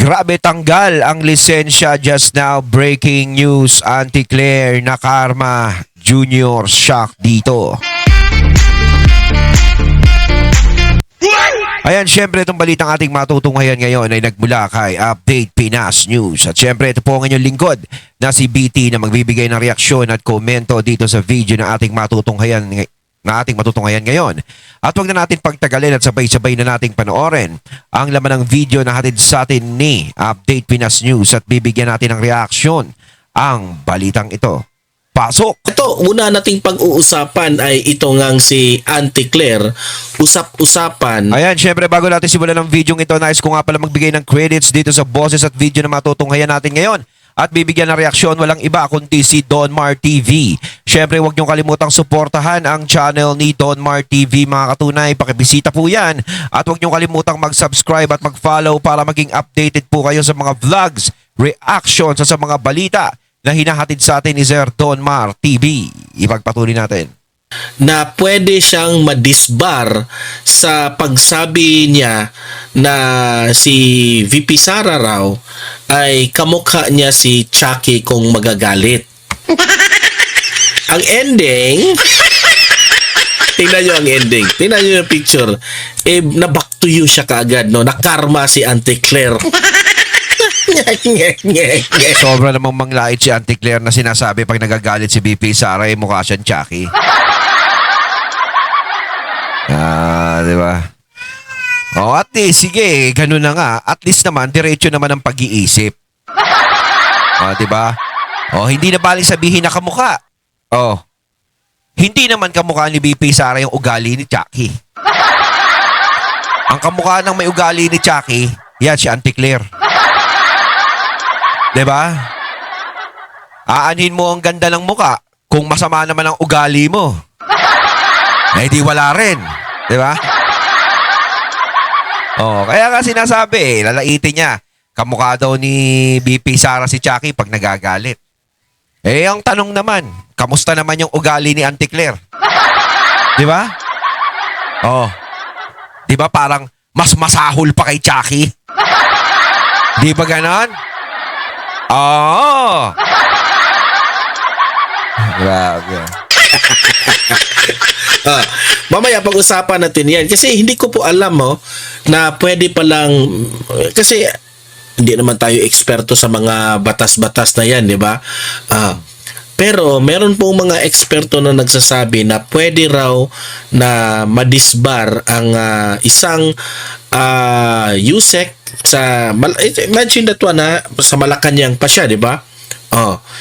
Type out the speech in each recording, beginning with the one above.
Grabe, tanggal ang lisensya just now. Breaking news, Auntie Claire na Karma Junior shock dito. Ayan, syempre itong balitang ating matutunghayan ngayon ay nagmula kay Update Pinas News. At syempre ito po ang inyong lingkod na si BT na magbibigay ng reaksyon at komento dito sa video na ating matutunghayan ngayon. At huwag na natin pagtagalin at sabay-sabay na nating panoorin ang laman ng video na hatid sa atin ni Update Pinas News at bibigyan natin ng reaksyon ang balitang ito. Pasok! Ito, una nating pag-uusapan ay ito ngang si Auntie Claire. Usap-usapan. Ayan, syempre bago natin simulan ng video ito, nais ko nga pala magbigay ng credits dito sa boses at video na matutunghayan natin ngayon. At bibigyan ng reaksyon walang iba kundi si Don Mar TV. Syempre huwag niyong kalimutang suportahan ang channel ni Don Mar TV mga katunay. Pakibisita po yan. At huwag niyong kalimutang mag-subscribe at mag-follow para maging updated po kayo sa mga vlogs, reactions sa mga balita na hinahatid sa atin ni Sir Don Mar TV. Ipagpatuloy natin. Na pwede siyang madisbar sa pagsabi niya na si VP Sara raw ay kamukha niya si Chucky kung magagalit. Ang ending, tingnan nyo ang ending. Tingnan nyo yung picture. Na back to you siya kaagad, no? Nakarma si Auntie Claire. Sobra namang manglait si Auntie Claire na sinasabi pag nagagalit si VP Sara ay mukha siyang Chucky. Di ba? At least, sige, ganun na nga. At least naman, diretso naman ang pag-iisip. Di ba? Hindi na baling sabihin na kamukha. Hindi naman kamukha ni VP Sara yung ugali ni Chucky. Ang kamukha ng may ugali ni Chucky, yan si Auntie Claire. Diba? Aanhin mo ang ganda ng muka kung masama naman ang ugali mo. Di wala rin. Diba? Kaya nga sinasabi, lalaitin niya. Kamukha daw ni BP Sara si Chucky pag nagagalit. Ang tanong naman, kamusta naman yung ugali ni Auntie Claire? Diba? Diba parang mas masahol pa kay Chucky? Di ba ganon? Grabe. Mamaya pag-usapan natin yan kasi hindi ko po alam na pwede palang kasi hindi naman tayo eksperto sa mga batas-batas na yan, di ba? Pero meron pong mga eksperto na nagsasabi na pwede raw na madisbar ang isang USEC sa imagine that one sa Malacanang pa siya, di ba?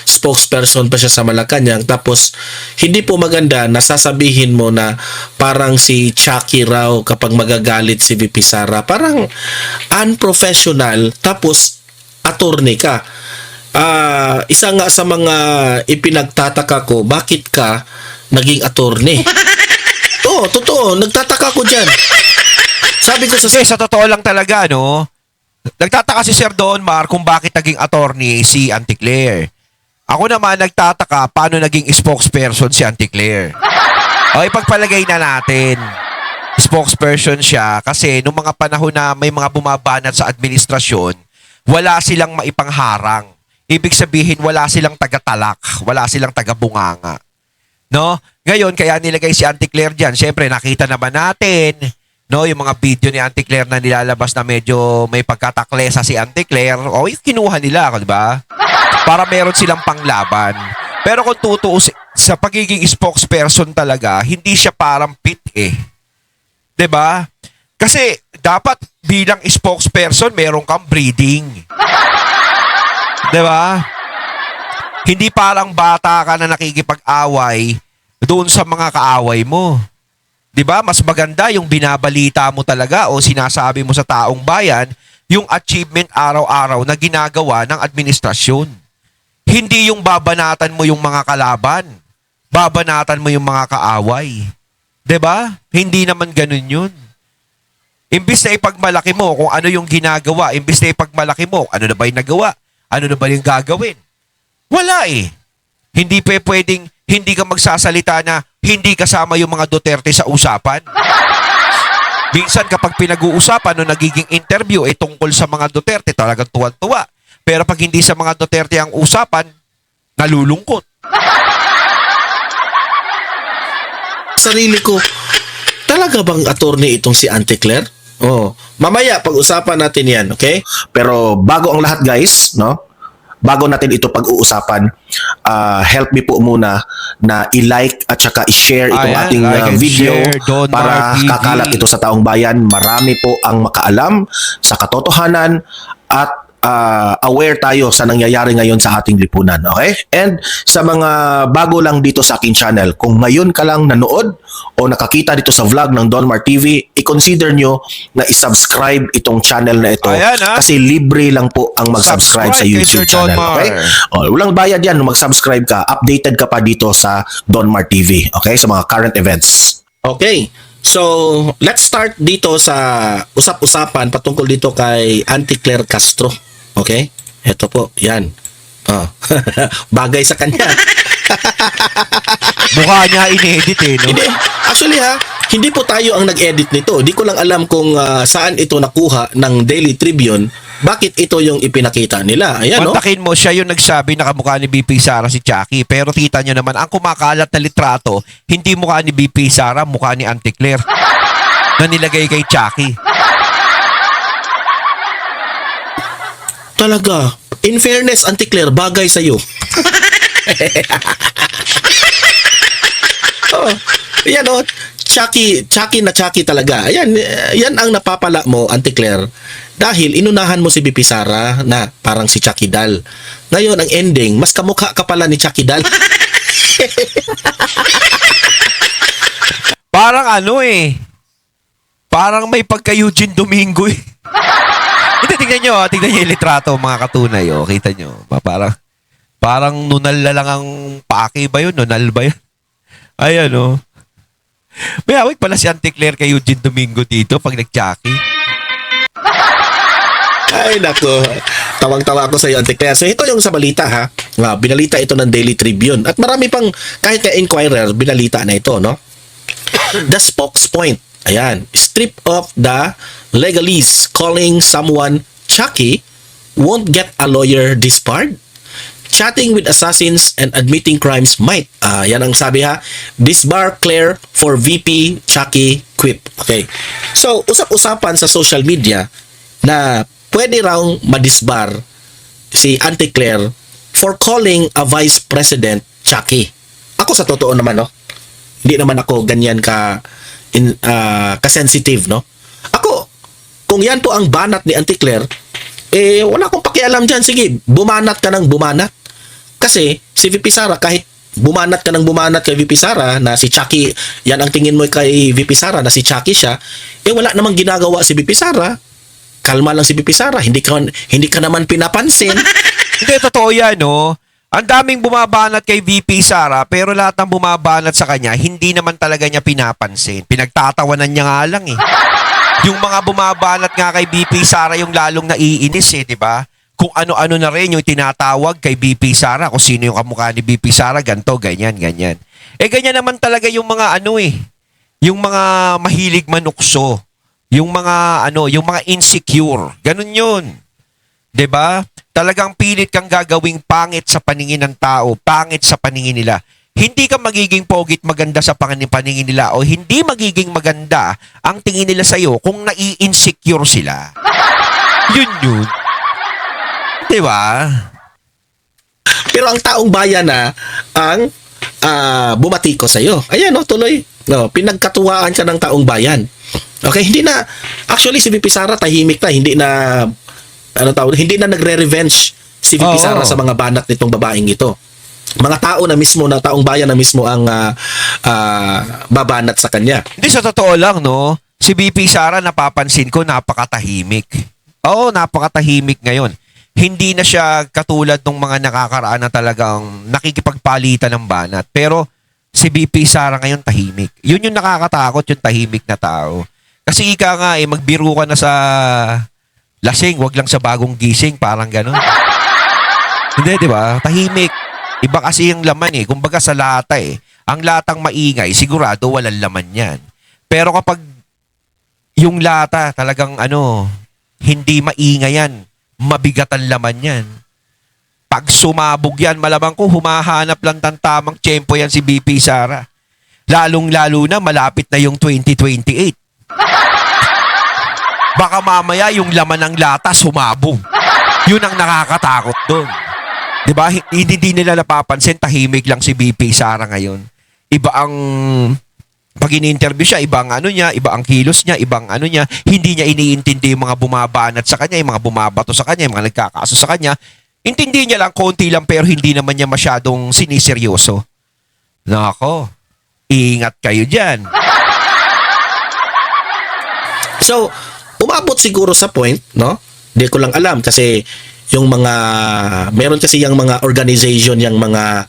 Spokesperson pa siya sa Malacanang, tapos hindi po maganda na sasabihin mo na parang si Chucky raw kapag magagalit si VP Sara. Parang unprofessional, tapos attorney ka. Isa nga sa mga ipinagtataka ko, bakit ka naging attorney? Totoo, nagtataka ko dyan. Sabi ko sa totoo lang talaga, no? Nagtataka si Sir Don Mar kung bakit naging attorney si Auntie Claire. Ako naman nagtataka paano naging spokesperson si Auntie Claire. Ipagpalagay na natin. Spokesperson siya kasi nung mga panahon na may mga bumabanat sa administrasyon, wala silang maipangharang. Ibig sabihin wala silang taga-talak, wala silang taga-bunganga. No? Ngayon, kaya nilagay si Auntie Claire dyan. Siyempre, nakita naman natin, no, yung mga video ni Auntie Claire na nilalabas na medyo may pagkataklesa si Auntie Claire, kinuha nila, di ba? Para meron silang panglaban. Pero kung tutuos sa pagiging spokesperson talaga, hindi siya parang fit di ba? Kasi dapat bilang spokesperson, meron kang breeding. Di ba? Hindi parang bata ka na nakikipag-away doon sa mga kaaway mo. 'Di ba? Mas maganda yung binabalita mo talaga o sinasabi mo sa taong bayan yung achievement araw-araw na ginagawa ng administrasyon. Hindi yung babanatan mo yung mga kalaban. Babanatan mo yung mga kaaway. 'Di ba? Hindi naman ganoon 'yun. Imbis na ipagmalaki mo kung ano yung ginagawa, imbis na ipagmalaki mo, ano na ba yung nagawa? Ano na ba yung gagawin? Wala Hindi pwedeng hindi ka magsasalita na hindi kasama yung mga Duterte sa usapan. Minsan kapag pinag-uusapan no nagiging interview tungkol sa mga Duterte, talagang tuwan-tuwa. Pero pag hindi sa mga Duterte ang usapan, nalulungkot. Sarili ko, talaga bang attorney itong si Auntie Claire? Oh, mamaya pag-usapan natin 'yan, okay? Pero bago ang lahat guys, no? Bago natin ito pag-uusapan, help me po muna na i-like at saka i-share itong Ayan, ating like and video share, Don para Mar TV. kakalat ito sa taong bayan. Marami po ang makaalam sa katotohanan at aware tayo sa nangyayari ngayon sa ating lipunan. Okay? And sa mga bago lang dito sa aking channel, kung ngayon ka lang nanood o nakakita dito sa vlog ng Don Mar TV, i-consider nyo na i-subscribe itong channel na ito. Ayan, ha? Kasi libre lang po ang mag-subscribe sa Subscribe kay YouTube Sir Don channel. Mar. Okay? O, walang bayad yan. Mag-subscribe ka. Updated ka pa dito sa Don Mar TV. Okay? Sa mga current events. Okay. So, let's start dito sa usap-usapan patungkol dito kay Auntie Claire Castro. Okay? Ito po, yan. Oh. Bagay sa kanya. Mukha niya inedit no? Hindi. Actually hindi po tayo ang nag-edit nito. Di ko lang alam kung saan ito nakuha ng Daily Tribune. Bakit ito yung ipinakita nila? Ayan, no? Kontakin mo, siya yung nagsabi na kamukha ni BP Sara si Chucky. Pero kita nyo naman, ang kumakalat na litrato, hindi mukha ni BP Sara, mukha ni Auntie Claire na nilagay kay Chucky. Talaga. In fairness, Auntie Claire, bagay sa'yo. Oh, yan Chucky na Chucky talaga. Ayan, yan ang napapala mo, Auntie Claire. Dahil inunahan mo si BP Sara na parang si Chucky Dal. Ngayon, ang ending, mas kamukha ka pala ni Chucky Dal. Parang parang may pagka Eugene Domingo eh. Hindi, tingnan nyo yung litrato mga katunay. Kita nyo. Parang nunal na lang ang pake ba yun? Nunal ba yun? Ayan May awit pala si Auntie Claire kay Eugene Domingo dito pag nag-Chucky. Ay, nako. Tawang-tawa ako sa iyo, Auntie Claire. So, ito yung sa balita, ha? Binalita ito ng Daily Tribune. At marami pang, kahit ka Inquirer, binalita na ito, no? The spokespoint. Ayan. Strip of the legalese calling someone Chucky won't get a lawyer disbarred. Chatting with assassins and admitting crimes might. Yan ang sabi ha. Disbar Claire for VP Chucky quip. Okay. So, usap-usapan sa social media na pwede raw madisbar si Auntie Claire for calling a Vice President Chucky. Ako sa totoo naman, no? Hindi naman ako ganyan ka-sensitive, no? Ako, kung yan po ang banat ni Auntie Claire, wala akong pakialam dyan. Sige, bumanat ka ng bumanat. Kasi, si VP Sara, kahit bumanat ka ng bumanat kay VP Sara, na si Chucky, yan ang tingin mo kay VP Sara, na si Chucky siya, wala namang ginagawa si VP Sara. Kalma lang si VP Sara, hindi ka naman pinapansin. Hindi, totoo yan, Ang daming bumabanat kay VP Sara, pero lahat ng bumabanat sa kanya, hindi naman talaga niya pinapansin. Pinagtatawanan niya nga lang Yung mga bumabanat nga kay VP Sara, yung lalong naiinis di ba? Kung ano-ano na rin yung tinatawag kay VP Sara, kung sino yung kamukha ni VP Sara, ganto, ganyan. Ganyan naman talaga yung mga yung mga mahilig manukso, yung mga yung mga insecure. Ganun yun. 'Di ba? Talagang pilit kang gagawing pangit sa paningin ng tao, pangit sa paningin nila. Hindi ka magiging pogit maganda sa paningin nila o hindi magiging maganda ang tingin nila sa'yo kung nai-insecure sila. Yun. Diba? Pero ang taong bayan ang bumati ko sa'yo. Ayan, tuloy. Pinagkatuwaan siya ng taong bayan. Okay, hindi na, actually si VP Sara tahimik na, hindi na nagre-revenge si VP Sara sa mga banat nitong babaeng ito. Mga tao na mismo, na taong bayan na mismo ang babanat sa kanya. Hindi, sa totoo lang, si VP Sara, napapansin ko, napakatahimik. Oo, napakatahimik ngayon. Hindi na siya katulad ng mga nakakaraan na talagang nakikipagpalitan ng banat. Pero si VP Sara ngayon tahimik. Yun yung nakakatakot, yung tahimik na tao. Kasi ika nga, magbiro ka na sa lasing, wag lang sa bagong gising, parang gano'n. Hindi, di ba? Tahimik. Iba kasi yung laman Kumbaga sa lata Ang latang maingay, sigurado walang laman yan. Pero kapag yung lata talagang hindi maingay yan. Mabigat ang laman yan. Pag sumabog yan, malamang ko humahanap lang ng tamang tiyempo yan si BP Sara. Lalong-lalo na malapit na yung 2028. Baka mamaya yung laman ng lata sumabog. Yun ang nakakatakot doon. 'Di ba? Hindi nila napapansin, tahimik lang si BP Sara ngayon. Iba ang pag ini-interview siya, iba ang niya, iba ang kilos niya, ibang niya, hindi niya iniintindi yung mga bumabanat sa kanya, yung mga bumabato sa kanya, yung mga nagkakaso sa kanya. Intindi niya lang, konti lang, pero hindi naman niya masyadong siniseryoso. Nako, ingat kayo dyan. So, umabot siguro sa point, no? Hindi ko lang alam kasi yung meron kasi yung mga organization, yung mga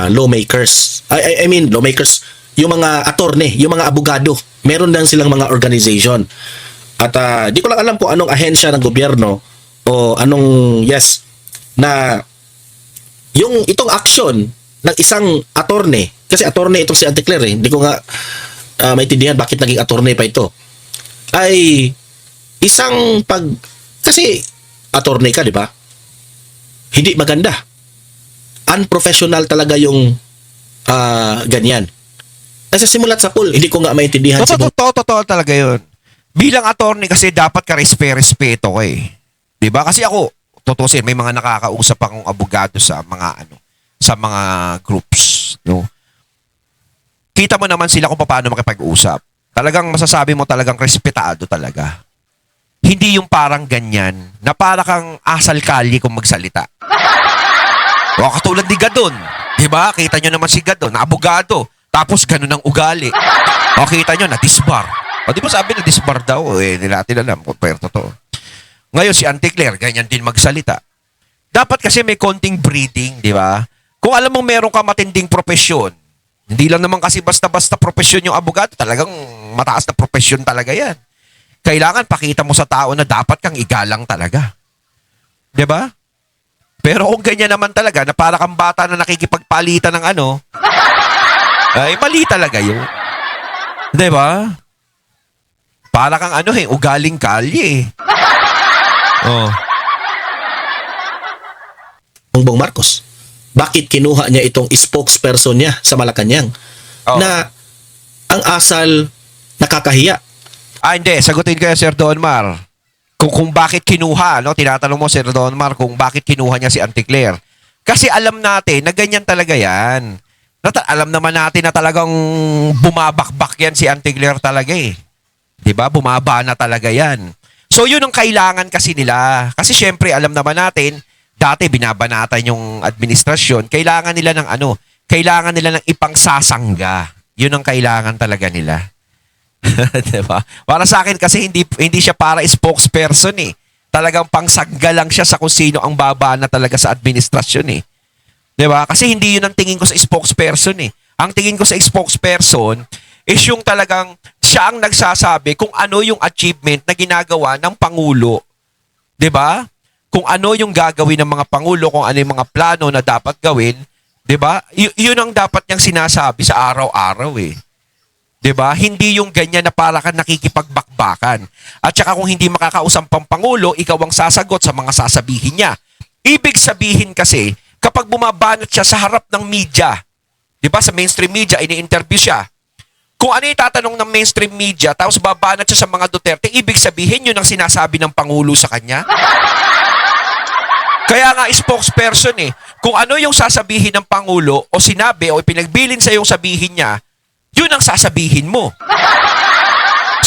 lawmakers. I mean, lawmakers, yung mga attorney, yung mga abogado. Meron lang silang mga organization. At di ko lang alam kung anong ahensya ng gobyerno o anong, na yung itong action ng isang attorney, kasi attorney itong si Ate Claire, hindi ko nga maintindihan bakit naging attorney pa ito, ay isang kasi attorney ka, di ba? Hindi maganda. Unprofessional talaga yung ganyan. Nasa simulat sa pool, hindi ko nga maintindihan. Totoo talaga yun. Bilang attorney kasi dapat ka respeto ko eh. 'Di ba? Kasi ako, tutusin, may mga nakakausap akong abogado sa mga sa mga groups, no. Kita mo naman sila kung paano makipag-usap. Talagang masasabi mo talagang respetado talaga. Hindi yung parang ganyan na para kang asal kalye kung magsalita. O katulad ni Gadon, 'di ba? Kita nyo naman si Gadon, na abogado. Tapos ganun ang ugali. O kita nyo, na-disbar. O di ba sabi na disbar daw? Hindi natin alam kung pero totoo. Ngayon si Ate Claire, ganyan din magsalita. Dapat kasi may konting breeding, di ba? Kung alam mong meron ka matinding propesyon, hindi lang naman kasi basta-basta propesyon yung abogado, talagang mataas na propesyon talaga yan. Kailangan pakita mo sa tao na dapat kang igalang talaga. Di ba? Pero kung ganyan naman talaga, na para kang bata na nakikipagpalitan ng ay mali talaga yun. Di ba? Para kang ugaling kalye. Oh. Bongbong Marcos, bakit kinuha niya itong spokesperson niya sa Malacanang na ang asal nakakahiya? Hindi. Sagutin ko yan, Sir Donmar. Kung bakit kinuha, tinatanong mo, Sir Donmar, kung bakit kinuha niya si Ate Claire. Kasi alam natin na ganyan talaga yan. Alam naman natin na talagang bumabakbak yan si Ate Claire talaga eh. 'Di ba? Bumaba na talaga yan. So yun ang kailangan kasi nila. Kasi syempre alam naman natin, dati binabanatan yung administrasyon, kailangan nila ng kailangan nila ng ipangsasangga. Yun ang kailangan talaga nila. 'Di ba? Para sa akin kasi hindi siya para spokesperson eh. Talagang pangsangga lang siya sa kung sino ang baba na talaga sa administrasyon eh. 'Di ba? Kasi hindi 'yun ang tingin ko sa spokesperson eh. Ang tingin ko sa spokesperson is yung talagang siya ang nagsasabi kung ano yung achievement na ginagawa ng Pangulo. 'Di ba? Kung ano yung gagawin ng mga Pangulo, kung ano yung mga plano na dapat gawin, 'di ba? Yun ang dapat niyang sinasabi sa araw-araw eh. 'Di ba? Hindi yung ganyan na para kang nakikipagbakbakan. At saka kung hindi makakausap pang Pangulo, ikaw ang sasagot sa mga sasabihin niya. Ibig sabihin kasi, kapag bumabanat siya sa harap ng media, 'di ba, sa mainstream media, ini-interview siya. Kung ano itatanong ng mainstream media, tapos babanat siya sa mga Duterte, ibig sabihin yun ang sinasabi ng Pangulo sa kanya. Kaya nga spokesperson eh. Kung ano yung sasabihin ng Pangulo o sinabi o ipinagbilin sa yung sabihin niya, yun ang sasabihin mo.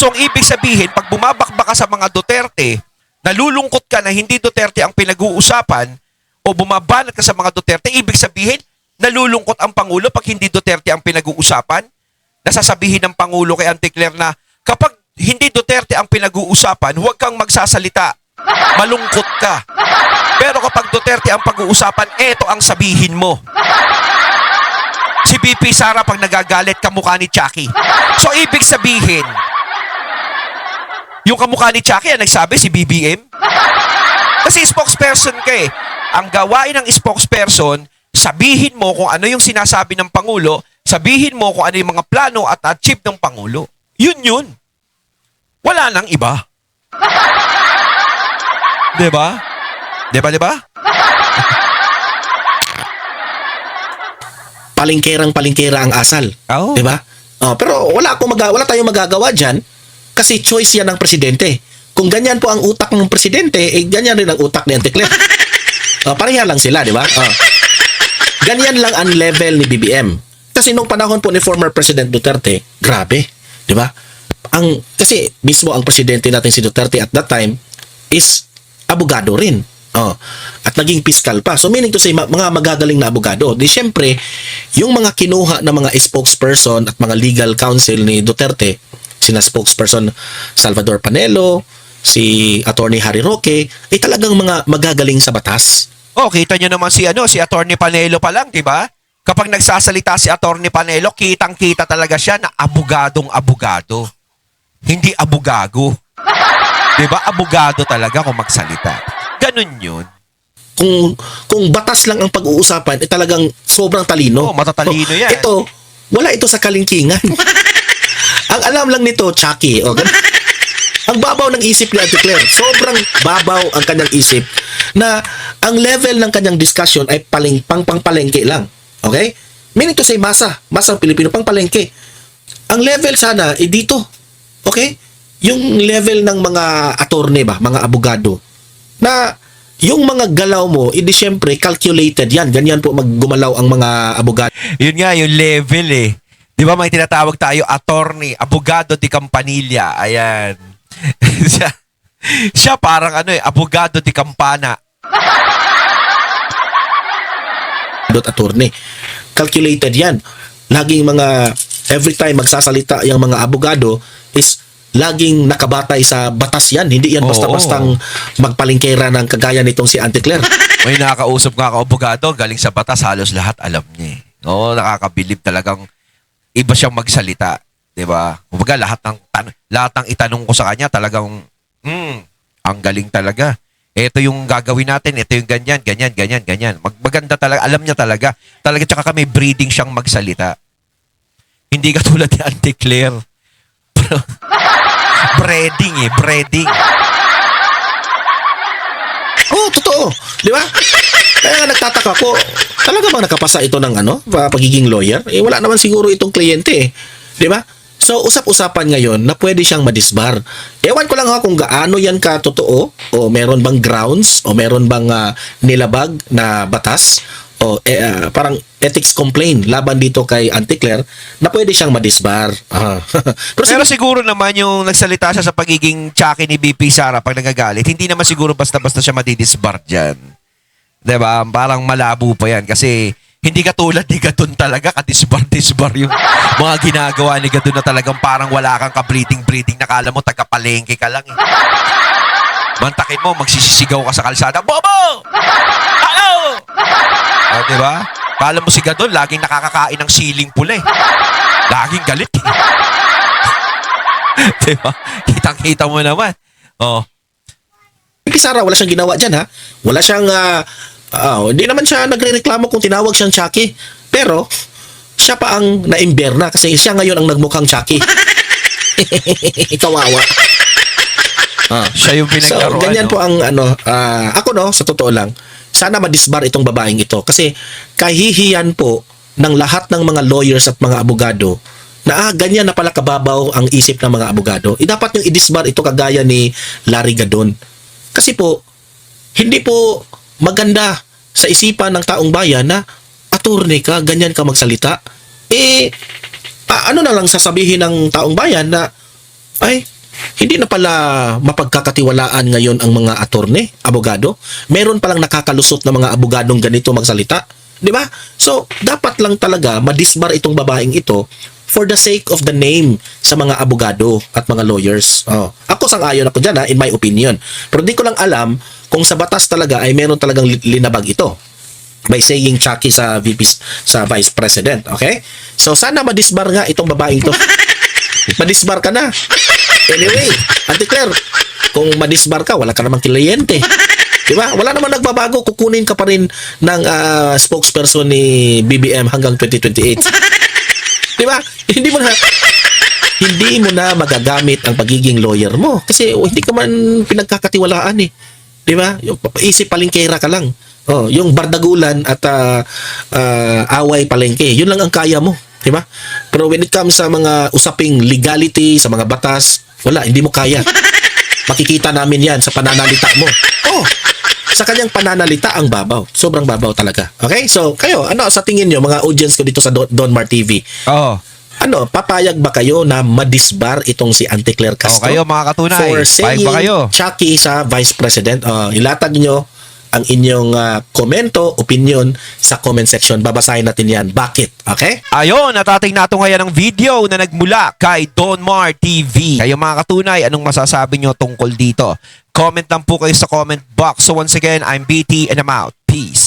So ang ibig sabihin, pag bumabakbak ka sa mga Duterte, nalulungkot ka na hindi Duterte ang pinag-uusapan, o bumabanat ka sa mga Duterte, ibig sabihin, nalulungkot ang Pangulo pag hindi Duterte ang pinag-uusapan. Nasasabihin ng Pangulo kay Ate Claire na kapag hindi Duterte ang pinag-uusapan, huwag kang magsasalita. Malungkot ka. Pero kapag Duterte ang pag-uusapan, eto ang sabihin mo. Si BP Sara pag nagagalit, kamukha ni Chucky. So ibig sabihin, yung kamukha ni Chucky ang nagsabi si BBM. Kasi spokesperson ka eh. Ang gawain ng spokesperson, sabihin mo kung ano yung sinasabi ng Pangulo, sabihin mo kung ano yung mga plano at achieve ng Pangulo. Yun. wala nang iba. Diba? Diba? Palingkerang-palingkera ang asal. Oo. 'Di ba? Pero wala tayong magagawa diyan kasi choice yan ng presidente. Kung ganyan po ang utak ng presidente, ganyan rin ang utak ni Anticler. Pareha lang sila, 'di ba? Ganyan lang ang level ni BBM. Kasi nung panahon po ni former President Duterte, grabe, 'di ba? Kasi mismo ang presidente natin si Duterte at that time is abogado rin. At naging fiscal pa. So meaning to say, mga magagaling na abogado. Di syempre, yung mga kinuha na mga spokesperson at mga legal counsel ni Duterte, sina spokesperson Salvador Panelo, si Attorney Harry Roque, ay talagang mga magagaling sa batas. Kita nyo naman si Attorney Panelo pa lang, di ba? Kapag nagsasalita si Attorney Panelo, kitang-kita talaga siya na abogadong-abogado. Hindi abogago. Di ba? Abogado talaga kung magsalita. Ganun yun. Kung batas lang ang pag-uusapan, talagang sobrang talino. Matatalino yan. Wala ito sa kalingkingan. Ang alam lang nito, Chucky. Ang babaw ng isip ni Anticler. Sobrang babaw ang kanyang isip na ang level ng kanyang discussion ay pang-palengke lang. Okay? Meaning to say, masang Pilipino, pang-palengke. Ang level sana ay dito. Okay? Yung level ng mga attorney ba, mga abogado, na yung mga galaw mo, hindi syempre calculated yan. Ganyan po maggumalaw ang mga abogado. Yun nga, yung level eh. Di ba may tinatawag tayo, attorney, abogado di Campanilla. Ayan. siya parang abogado di Campana. Attorney. Calculated yan. Laging every time magsasalita yung mga abogado is laging nakabatay sa batas yan. Hindi yan basta-bastang magpalingkera ng kagaya nitong si Anticler. May nakakausap nga ka-abogado, galing sa batas, halos lahat alam niya. Nakakabilib talagang iba siyang magsalita. Diba? Kumbaga, lahat ng itanong ko sa kanya, talagang, ang galing talaga. Ito yung gagawin natin, ito yung ganyan. Maganda talaga, alam niya talaga. Talaga, tsaka kami breeding siyang magsalita. Hindi katulad ni Anticler. breeding. Totoo. Di ba? Kaya nagtataka ko, talaga bang nakapasa ito ng pagiging lawyer? Wala naman siguro itong kliyente eh. Di ba? So, usap-usapan ngayon na pwede siyang madisbar. Ewan ko lang kung gaano yan ka totoo, o meron bang grounds, o meron bang nilabag na batas, o parang ethics complaint laban dito kay Anticler na pwede siyang madisbar. Pero siguro naman yung nagsalita siya sa pagiging Chucky ni BP Sara pag nagagalit, hindi naman siguro basta-basta siya madidisbar dyan. Diba? Parang malabo pa yan kasi hindi katulad ni Gadon talaga, kadisbar-disbar yung mga ginagawa ni Gadon na talagang parang wala kang ka-breathing, nakala mo taga-palengke ka lang eh. Mantakin mo, magsisisigaw ka sa kalsada, Bobo! Hello! Diba? Kala mo si Gadon, laging nakakakain ng siling pula eh. Laging galit eh. Diba? Kitang-kita mo naman. Sara, wala siyang ginawa dyan ha. Wala siyang hindi naman siya nagrereklamo kung tinawag siyang Chucky. Pero siya pa ang naimber na kasi siya ngayon ang nagmukhang Chucky. Kawawa. Siya yung pinaglaruan. So, ganyan po ang ako sa totoo lang, sana madisbar itong babaeng ito kasi kahihiyan po ng lahat ng mga lawyers at mga abogado na ganyan na pala kababaw ang isip ng mga abogado. Dapat yung idisbar ito kagaya ni Larry Gadon. Kasi po, hindi po maganda sa isipan ng taong bayan na attorney ka, ganyan ka magsalita. Ano na lang sasabihin ng taong bayan na hindi na pala mapagkakatiwalaan ngayon ang mga attorney, abogado. Meron palang nakakalusot na mga abogadong ganito magsalita. Di ba? So, dapat lang talaga madisbar itong babaeng ito for the sake of the name sa mga abogado at mga lawyers. Ako sang-ayon ako dyan in my opinion. Pero di ko lang alam kung sa batas talaga ay meron talagang linabag ito by saying Chucky sa Vice President. Okay? So, sana madisbar nga itong babaeng to. Madisbar ka na. Anyway, Anticler, kung madisbar ka, wala ka namang kliyente. Diba? Wala naman nagbabago. Kukunin ka pa rin ng spokesperson ni BBM hanggang 2028. Diba? Hindi mo na hindi mo na magagamit ang pagiging lawyer mo kasi hindi ka man pinagkakatiwalaan eh. 'Di ba? Yung isip palengkera ka lang. Oh, yung bardagulan at away palengke, yun lang ang kaya mo, 'di ba? Pero when it comes sa mga usaping legality, sa mga batas, wala, hindi mo kaya. Makikita namin 'yan sa pananalita mo. Oh, sa kanyang pananalita ang babaw. Sobrang babaw talaga. Okay? So, kayo, ano sa tingin nyo, mga audience ko dito sa Donmar TV? Oo. Ano, papayag ba kayo na madisbar itong si Auntie Claire Castro? Kayo mga katunay. For Payag saying ba kayo? Chucky sa Vice President? Ilatag nyo ang inyong komento, opinion sa comment section. Babasahin natin yan. Bakit? Okay? Ayon, natating nato ngayon ang video na nagmula kay Donmar TV. Kayo mga katunay, anong masasabi nyo tungkol dito? Comment lang po kayo sa comment box. So once again, I'm BT and I'm out. Peace.